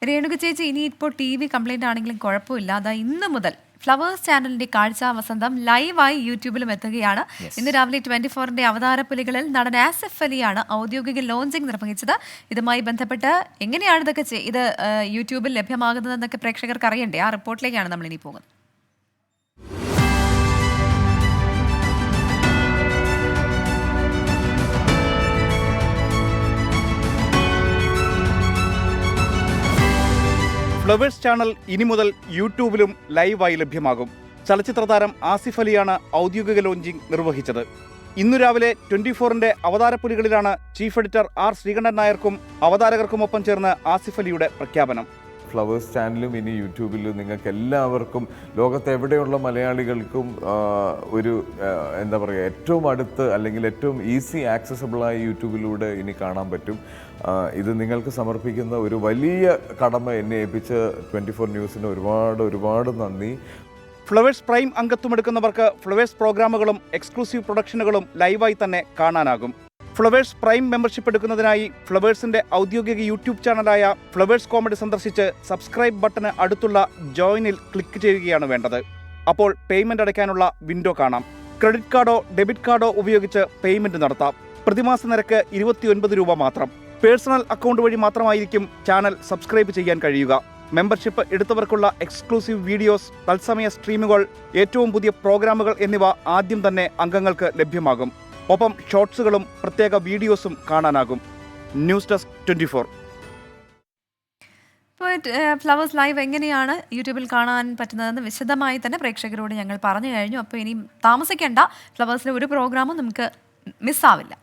രേണുക ചേച്ചി, ഇനി ഇപ്പോൾ TV കംപ്ലൈന്റ് ആണെങ്കിലും കുഴപ്പമില്ല. അതാ ഇന്ന് മുതൽ ഫ്ലവേഴ്സ് ചാനലിന്റെ കാഴ്ച വസന്തം ലൈവായി യൂട്യൂബിലും എത്തുകയാണ്. ഇന്ന് രാവിലെ 24ന്റെ അവതാരപ്പുലികളിൽ നടൻ ആസിഫ് അലിയാണ് ഔദ്യോഗിക ലോഞ്ചിങ് നിർവഹിച്ചത്. ഇതുമായി ബന്ധപ്പെട്ട് എങ്ങനെയാണ് ഇത് യൂട്യൂബിൽ ലഭ്യമാകുന്നതെന്നൊക്കെ പ്രേക്ഷകർക്ക് അറിയണ്ടേ? ആ റിപ്പോർട്ടിലേക്കാണ് നമ്മൾ ഇനി പോകുന്നത്. ഫ്ലവേഴ്സ് ചാനൽ ഇനി മുതൽ യൂട്യൂബിലും ലൈവായി ലഭ്യമാകും. ചലച്ചിത്ര താരം ആസിഫ് അലിയാണ് ഔദ്യോഗിക ലോഞ്ചിങ് നിർവഹിച്ചത്. ഇന്നു രാവിലെ 24ന്റെ അവതാരപ്പുലികളിലാണ് ചീഫ് എഡിറ്റർ ആർ ശ്രീകണ്ഠൻ നായർക്കും അവതാരകർക്കുമൊപ്പം ചേർന്ന് ആസിഫ് അലിയുടെ പ്രഖ്യാപനം. ഫ്ലവേഴ്സ് ചാനലും ഇനി യൂട്യൂബിലും നിങ്ങൾക്ക് എല്ലാവർക്കും ലോകത്തെവിടെയുള്ള മലയാളികൾക്കും ഒരു എന്താ പറയുക, ഏറ്റവും അടുത്ത് അല്ലെങ്കിൽ ഏറ്റവും ഈസി ആക്സസിബിളായ യൂട്യൂബിലൂടെ ഇനി കാണാൻ പറ്റും. ഇത് നിങ്ങൾക്ക് സമർപ്പിക്കുന്ന ഒരു വലിയ കടമ എന്നെ ഏൽപ്പിച്ച 24 ന്യൂസിന് ഒരുപാട് നന്ദി. ഫ്ലവേഴ്സ് പ്രൈം അംഗത്വമെടുക്കുന്നവർക്ക് ഫ്ലവേഴ്സ് പ്രോഗ്രാമുകളും എക്സ്ക്ലൂസീവ് പ്രൊഡക്ഷനുകളും ലൈവായി തന്നെ കാണാനാകും. ഫ്ലവേഴ്സ് പ്രൈം മെമ്പർഷിപ്പ് എടുക്കുന്നതിനായി ഫ്ലവേഴ്സിന്റെ ഔദ്യോഗിക യൂട്യൂബ് ചാനലായ ഫ്ലവേഴ്സ് കോമഡി സന്ദർശിച്ച് സബ്സ്ക്രൈബ് ബട്ടന് അടുത്തുള്ള ജോയിനിൽ ക്ലിക്ക് ചെയ്യുകയാണ് വേണ്ടത്. അപ്പോൾ പേയ്മെന്റ് അടയ്ക്കാനുള്ള വിൻഡോ കാണാം. ക്രെഡിറ്റ് കാർഡോ ഡെബിറ്റ് കാർഡോ ഉപയോഗിച്ച് പേയ്മെന്റ് നടത്താം. പ്രതിമാസ നിരക്ക് 29 രൂപ മാത്രം. പേഴ്സണൽ അക്കൗണ്ട് വഴി മാത്രമായിരിക്കും ചാനൽ സബ്സ്ക്രൈബ് ചെയ്യാൻ കഴിയുക. മെമ്പർഷിപ്പ് എടുത്തവർക്കുള്ള എക്സ്ക്ലൂസീവ് വീഡിയോസ്, തത്സമയ സ്ട്രീമുകൾ, ഏറ്റവും പുതിയ പ്രോഗ്രാമുകൾ എന്നിവ ആദ്യം തന്നെ അംഗങ്ങൾക്ക് ലഭ്യമാകും. ഒപ്പം ഷോർട്സുകളും പ്രത്യേക വീഡിയോസും കാണാനാകും. News desk 24. ഇപ്പോൾ ഫ്ലവേഴ്സ് ലൈവ് എങ്ങനെയാണ് യൂട്യൂബിൽ കാണാൻ പറ്റുന്നതെന്ന് വിശദമായി തന്നെ പ്രേക്ഷകരോട് ഞങ്ങൾ പറഞ്ഞു കഴിഞ്ഞു. അപ്പോൾ ഇനി താമസിക്കേണ്ട, ഫ്ലവേഴ്സിലെ ഒരു പ്രോഗ്രാമും നമുക്ക് മിസ്സാവില്ല.